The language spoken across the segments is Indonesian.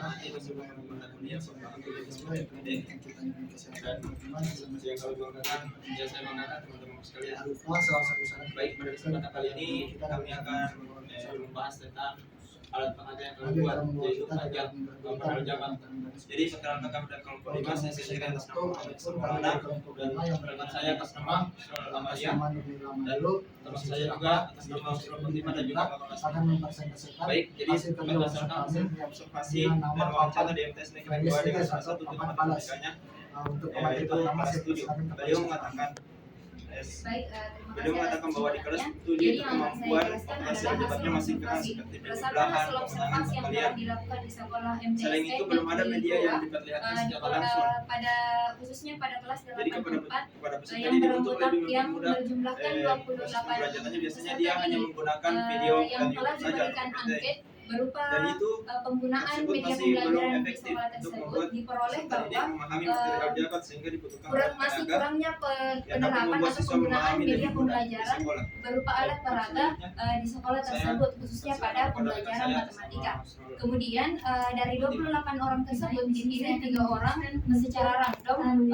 Baik, pada kesempatan kali ini kami akan membahas tentang alat pengajar yang kami buat, yaitu panjang penerjemah. Jadi perkenalkan kami dari kelompok 5, saya sendiri atas nama Muhammad Maulana, dan rekan saya atas nama Syarul Amalia, dan teman saya juga atas nama Syarul Fatimah dan juga Bapak Mas. Baik, jadi berdasarkan hasil observasi dan wawancara di MTS Negeri 2 dengan salah satu tujuan matematikanya, yaitu kelas 7. Beliau mengatakan bahwa di kelas 7 itu kemampuan hasil debatnya masih kurang seperti belahan kemenangan kalian. Selain itu belum ada media yang diperlihatkan secara langsung. Khususnya pada kelas 8 Jadi kepada peserta didik untuk lebih mempermudah pembelajarannya, biasanya dia hanya menggunakan video dan YouTube saja. Berupa penggunaan media pembelajaran di sekolah tersebut diperoleh bahwa masih kurangnya penerapan atau penggunaan media pembelajaran berupa alat peraga di sekolah tersebut, khususnya pada pembelajaran matematika. Kemudian dari 28 orang tersebut dipilih 3 orang secara random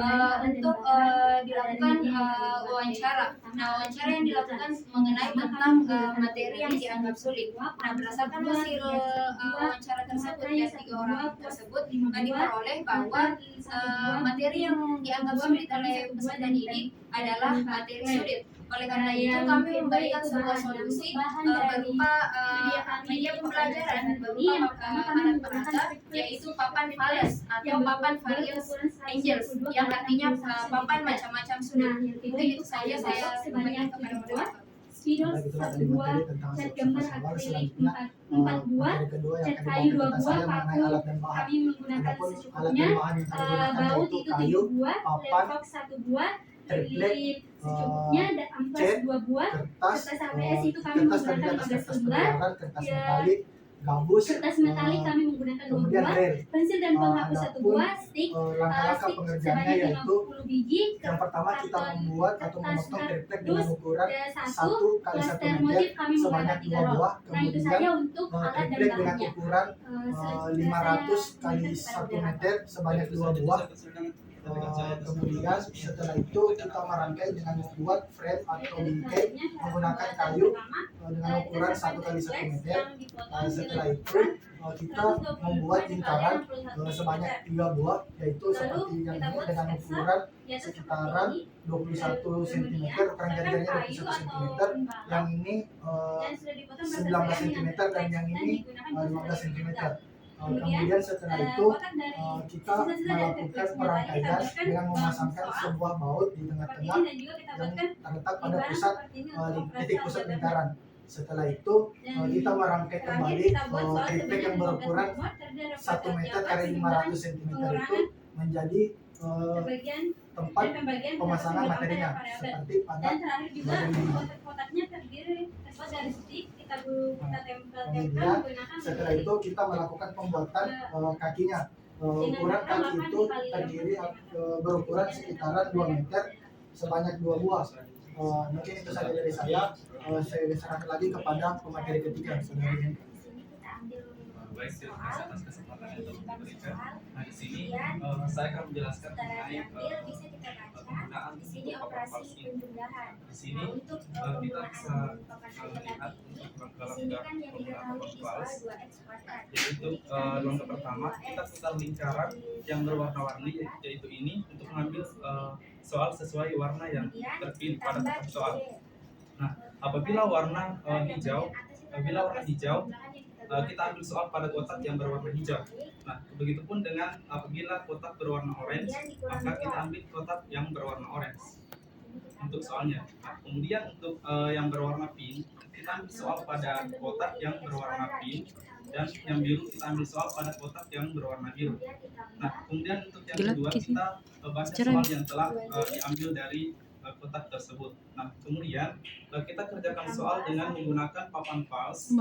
untuk dilakukan wawancara. Nah, wawancara yang dilakukan mengenai tentang materi yang dianggap sulit. Nah, berdasarkan hasil wawancara tersebut, ya 3 orang tersebut diperoleh bahwa materi yang dianggap sulit oleh peserta didik adalah materi sulit. Oleh karena itu kami memberikan sebuah solusi berupa media pembelajaran berupa alat peraga, yaitu papan Fales atau papan Variance Angels, yang artinya papan macam-macam sulit. Itu saja saya sampaikan kepada moderator. Spidol 1 buah, cat gambar akrilik 4 buah, cat kayu 2 buah, paku kami menggunakan secukupnya, baut itu 7 buah, laptop 1 buah, lip secukupnya, amplas 2 buah, kertas ABS itu kami menggunakan 15 lembar, kertas metalik kami menggunakan 2 buah, pensil dan penghapus 1 buah, stick sebanyak 50 biji, yang pertama kita membuat atau memotong triplek dengan ukuran 1 kali 1 meter sebanyak 2 buah, kemudian triplek dengan ukuran 500 kali 1 meter sebanyak 2 buah. Kemudian setelah itu kita merangkai dengan membuat frame atau bingkai menggunakan kayu dengan ukuran 1 kali 1 meter. Setelah itu kita membuat lingkaran sebanyak 3 buah, yaitu seperti yang ini dengan ukuran sekitaran 21 cm, ukuran jari-jarinya 21 cm, yang ini 19 cm dan yang ini 15 cm. Kemudian setelah itu kita melakukan perangkaian dengan memasangkan sebuah baut di tengah-tengah yang terletak pada pusat titik pusat lingkaran. Setelah itu kita merangkai kembali triplek yang berukuran 1 meter kali 500 cm itu menjadi tempat pemasangan materinya seperti pada bagian ini. Kotaknya terdiri dari stick, kita tempel-tempel. Setelah itu kita melakukan pembuatan kakinya. Ukuran kaki itu terdiri berukuran sekitaran 2 meter sebanyak 2 buah. Mungkin itu saja dari saya. Saya serahkan lagi kepada pemateri ketiga. Baik, terima kasih atas kesempatan yang telah diberikan. Nah, di sini saya akan menjelaskan mengenai penggunaan papan fals ini. Di sini kita bisa melihat dalam penggunaan papan fals. Jadi untuk langkah pertama kita putar lingkaran yang berwarna-warni, yaitu ini, untuk mengambil soal sesuai warna yang terpilih pada kotak soal. Nah, apabila warna hijau, kita ambil soal pada kotak yang berwarna hijau. Nah, begitupun dengan apabila kotak berwarna orange, maka kita ambil kotak yang berwarna orange untuk soalnya. Nah, kemudian untuk yang berwarna pink, kita ambil soal pada kotak yang berwarna pink, dan yang biru kita ambil soal pada kotak yang berwarna biru. Nah, kemudian untuk yang kedua kita baca soal yang telah diambil dari kotak tersebut. Nah, kemudian kita kerjakan soal dengan menggunakan papan fals.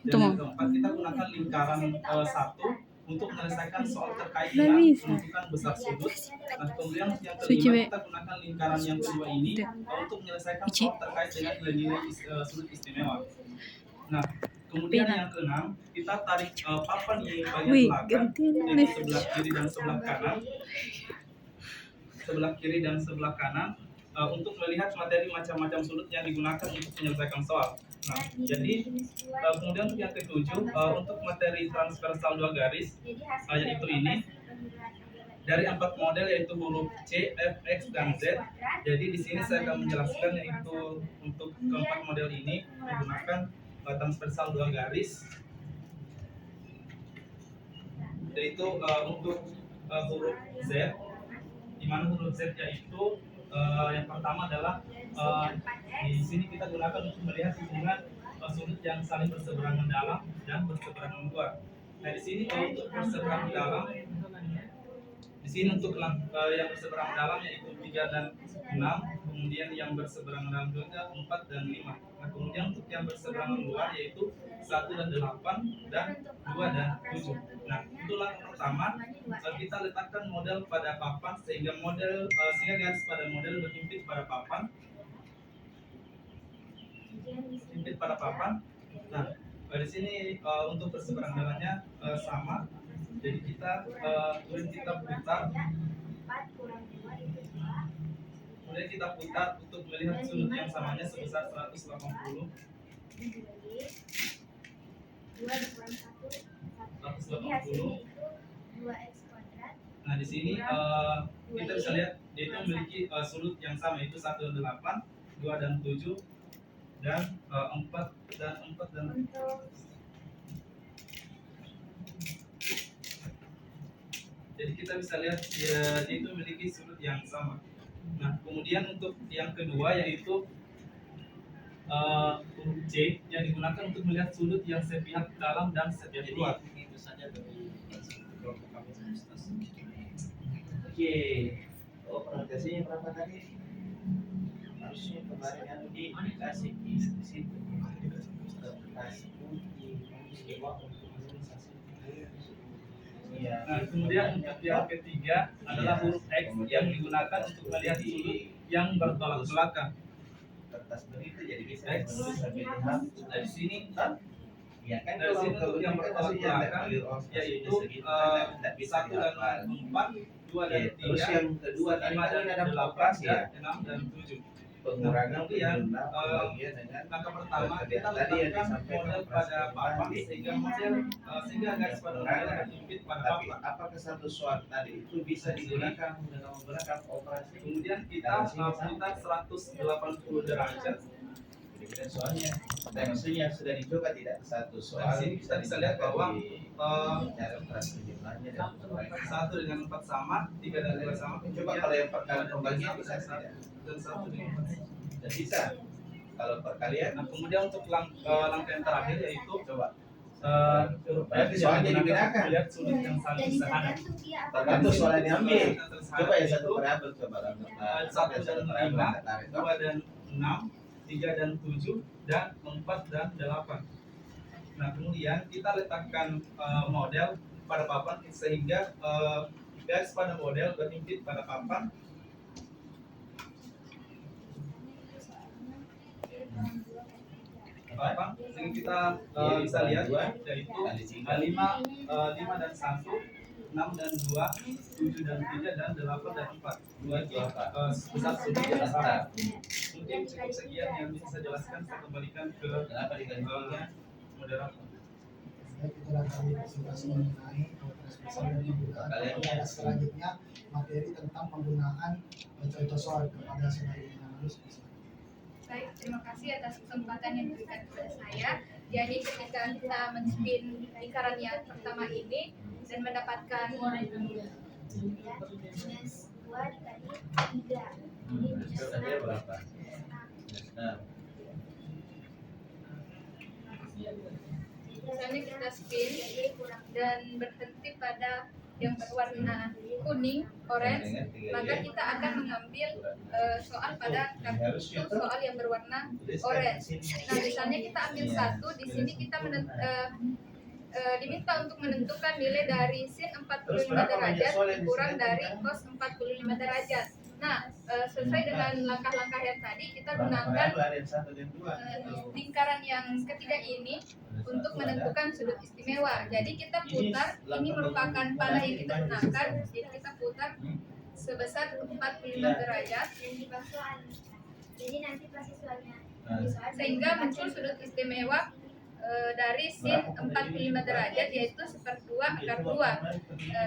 Dan yang keempat kita gunakan lingkaran 1 untuk menyelesaikan soal terkait dengan menentukan besar sudut. Nah, kemudian yang kelima kita gunakan lingkaran yang kedua ini untuk menyelesaikan soal terkait dengan nilai-nilai sudut istimewa. Nah, Kemudian yang keenam, kita tarik papan di bagian Wih, belakang, gantian yaitu nih. sebelah kiri dan sebelah kanan. Sebelah kiri dan sebelah kanan untuk melihat materi macam-macam sudut yang digunakan untuk menyelesaikan soal. Nah, jadi kemudian untuk yang ketujuh, untuk materi transversal dua garis, yaitu ini dari 4 model yaitu huruf C, F, X, dan Z. Jadi di sini saya akan menjelaskan yaitu untuk keempat model ini menggunakan transversal dua garis, yaitu untuk huruf Z, di mana huruf Z yaitu yang pertama adalah di sini kita gunakan untuk melihat hubungan sudut yang saling berseberangan dalam dan berseberangan luar. Nah di sini untuk berseberangan dalam, di sini untuk yang berseberangan dalam yaitu 3 dan 6, kemudian yang berseberangan dalam juga 4 dan 5. Nah kemudian untuk yang berseberangan luar yaitu 1 dan 8 dan 2 dan 7. Nah untuk langkah pertama kita letakkan model pada papan sehingga garis pada model berhimpit pada papan. Himpit pada papan. Nah di sini untuk berseberangan dalamnya sama. Jadi kita kemudian kita putar untuk melihat sudut yang samanya sebesar 180. Nah di sini kita bisa lihat dia itu memiliki sudut yang sama, yaitu 1 dan 8, 2 dan 7, dan 4 dan 4 dan jadi kita bisa lihat dia itu memiliki sudut yang sama. Nah kemudian untuk yang kedua yaitu huruf C yang digunakan untuk melihat sudut yang sepihak dalam dan sepihak luar. Itu saja dari kelompok kami semesta. Oke. Oh presentasinya berapa tadi? Harusnya kemarin yang dikasih di situ. Kasih Nah, kemudian untuk yang ketiga adalah huruf X yang digunakan untuk melihat sudut yang bertolak belakang. kertas begitu jadi bisa X. menulis sampai paham. Dari sini Ya kan dari sini untuk yang bertolak belakang yaitu 1 dan 4, 2 dan 3, terus yang kedua tadi 5 dan ada 8, ya 6 dan 7. pengurangan Kemudian, bagian dengan Langkah pertama kita tadi yang letakkan disampaikan model pada papan sehingga garis pada model berhimpit pada tapi papan. apakah satu soal tadi itu bisa digunakan dengan menggunakan operasi? Kemudian kita putar 180 derajat. Jadi soalnya tensinya sudah dicoba tidak satu soal. Di sini kita bisa lihat bahwa cara operasi jumlahnya dan 1 dengan 4 sama, 3 dan 2 sama. coba kalau yang perkalian pembagian bisa tidak? Dan 1 dengan 4. Dan bisa kalau perkalian. Nah kemudian untuk langkah yang terakhir yaitu Coba berarti soalnya digunakan. lihat sudut yang saling Jadi sederhana. tergantung dia apa Tergantung soal yang diambil. Coba ya satu Itu variabel coba. 1 dan 5, 2 dan 6, 3 dan 7, dan 4 dan 8. Nah kemudian kita letakkan model pada papan sehingga garis pada model berhimpit pada papan. Sehingga kita bisa lihat yaitu 5 dan 1, 6 dan 2, 7 dan 3, dan 8 dan 4. Besar sudut yang sama. Mungkin cukup sekian yang bisa saya jelaskan. Saya kembalikan ke moderator. Itulah kami presentasi mengenai transversal dan penggunaan. Pada selanjutnya materi tentang penggunaan contoh soal kepada saudara yang analis. Baik, terima kasih atas kesempatan yang diberikan kepada saya. Jadi ketika kita men-spin lingkaran yang pertama ini dan mendapatkan Minus 2 dikali 3. Ini minus 6. berapa? Nah, Misalnya kita spin dan berhenti pada yang berwarna kuning, orange, maka kita akan mengambil soal pada kartu soal yang berwarna orange. Nah, misalnya kita ambil 1, di sini kita diminta untuk menentukan nilai dari sin 45 derajat kurang dari cos 45 derajat. Nah, sesuai dengan langkah-langkah yang tadi, kita gunakan lingkaran yang ketiga ini untuk menentukan sudut istimewa. Jadi kita putar, ini merupakan panah yang kita gunakan, jadi kita putar sebesar 45 derajat Jadi nanti pas siswanya sehingga muncul sudut istimewa dari sin 45 derajat, yaitu 1/2 akar 2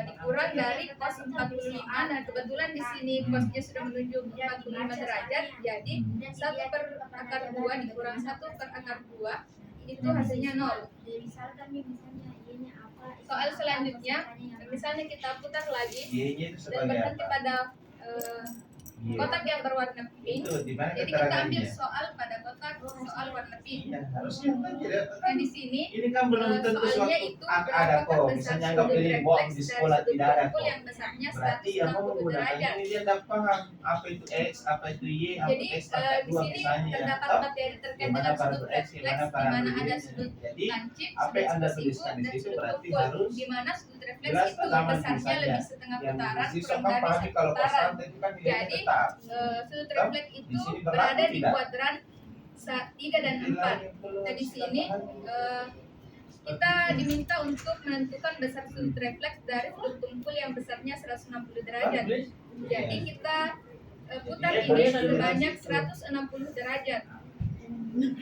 dikurang dari cos 45. Nah, kebetulan di sini cosnya sudah menunjuk 45 derajat, jadi 1/akar 2 dikurang 1/akar 2 itu hasilnya 0. misalkan nih misalnya ininya apa Soal selanjutnya, misalnya kita putar lagi Y-nya itu dan sebagai berhenti apa? pada Y. kotak yang berwarna pink. Itu di mana Jadi kita ambil keterangannya? soal pada kotak soal warna pink. Iya, harusnya kan tidak. Nah, di sini Ini kan belum tentu soalnya suatu itu ada berapakah kok. besar Misalnya sudut nggak pilih bom refleks di dari sekolah sudut tidak ada kumpul kok. yang besarnya Berarti yang mau 160 menggunakan derajat. ini dia tidak paham apa itu X, apa itu Y, apa Jadi X pangkat di 2 sini misalnya. terdapat Toh, materi terkait gimana dengan para sudut X, refleks, gimana di para mana ada Y-nya. sudut Jadi lancip, apa yang Anda sudut tuliskan di dan situ sudut berarti kumpul, harus di mana sudut refleks jelas itu tentang besarnya tulisannya. lebih setengah yang putaran, siswa kurang kan dari pahami satu kalau putaran. kosan itu kan nilainya Jadi tetap. sudut refleks Di itu sini berlaku berada di tidak? kuadran 3 dan 4. Nah, di sini kita diminta untuk menentukan besar sudut refleks dari sudut kumpul yang besarnya 160 derajat. Jadi kita putar ini sebanyak 160 derajat.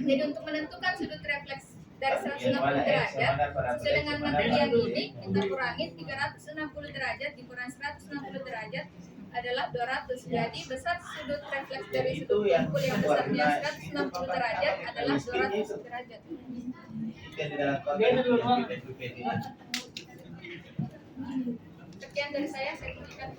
Jadi untuk menentukan sudut refleks dari 160 derajat, sesuai dengan materi yang ini, kita kurangi 360 derajat dikurangi 160 derajat adalah 200. Jadi besar sudut refleks dari sudut kumpul yang besarnya 160 derajat adalah 200 derajat. Yang di dalam konteks Sekian dari saya berikan.